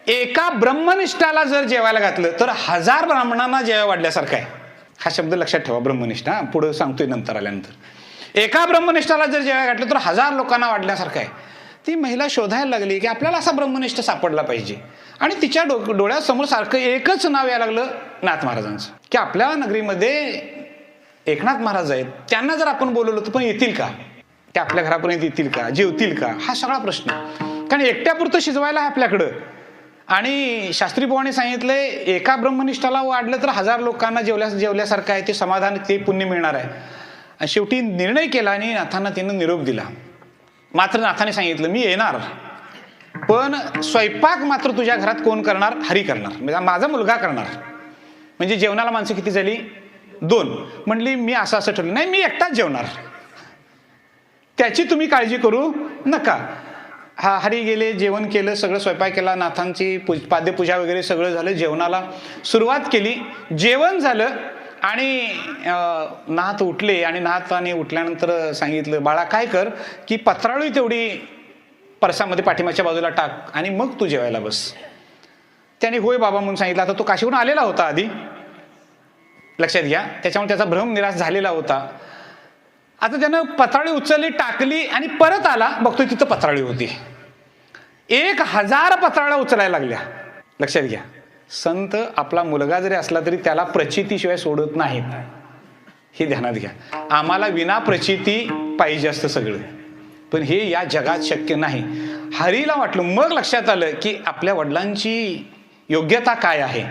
एका ब्रह्मनिष्ठाला जर जेवायला घातलं तर 1000 ब्राह्मणांना जेवाय वाढल्यासारखं आहे. हा शब्द लक्षात ठेवा, ब्रह्मनिष्ठ. पुढे सांगतोय नंतर आल्यानंतर. एका ब्रह्मनिष्ठाला जर जेवाय घातलं तर 1000 लोकांना वाढल्यासारखं आहे. ती महिला शोधायला लागली की आपल्याला असा ब्रह्मनिष्ठ सापडला पाहिजे. आणि तिच्या डोळ्यासमोर सारखं एकच नाव यायला लागलं, नाथ महाराजांचं. की आपल्या नगरीमध्ये एकनाथ महाराज आहेत, त्यांना जर आपण बोलवलं तर पण येतील का? ते आपल्या घरापर्यंत येतील का? जेवतील का? हा सगळा प्रश्न. कारण एकट्यापुरतं शिजवायला आहे आपल्याकडं. आणि शास्त्री बुवांनी सांगितलंय एका ब्रह्मनिष्ठाला वाढलं तर 1000 लोकांना जेवल्यासारखं आहे. ते समाधान, ते पुण्य मिळणार आहे. आणि शेवटी निर्णय केला आणि नाथांना तिनं निरोप दिला. मात्र नाथाने सांगितलं मी येणार, पण स्वयंपाक मात्र तुझ्या घरात कोण करणार? हरी करणार, म्हणजे माझा मुलगा करणार. म्हणजे जेवणाला माणसं किती झाली? 2. म्हणली मी असं ठरलं, नाही मी एकटाच जेवणार, त्याची तुम्ही काळजी करू नका. हरी गेले, जेवण केलं, सगळं स्वयंपाक केला, नाथांची पाद्यपूजा वगैरे सगळं झालं. जेवणाला सुरुवात केली, जेवण झालं आणि नाथ उठले. आणि नाथाने उठल्यानंतर सांगितलं बाळा काय कर की पत्राळी तेवढी परसामध्ये पाठीमागच्या बाजूला टाक आणि मग तू जेवायला बस. त्याने होय बाबा म्हणून सांगितलं. आता तो काशीहून आलेला होता आधी, लक्षात घ्या, त्याच्यामुळे त्याचा भ्रम निराश झालेला होता. आता त्यानं पत्राळी उचलली, टाकली आणि परत आला, बघतोय तिथं पत्राळी होती. 1000 पत्राळ्या उचलायला लागल्या. लक्षात घ्या, संत आपला मुलगा जरी असला तरी त्याला प्रचितीशिवाय सोडत नाहीत, हे ध्यानात घ्या. आम्हाला विना प्रचिती पाहिजे असतं सगळं, पण हे या जगात शक्य नाही. हरीला वाटलं, मग लक्षात आलं की आपल्या वडिलांची योग्यता काय आहे.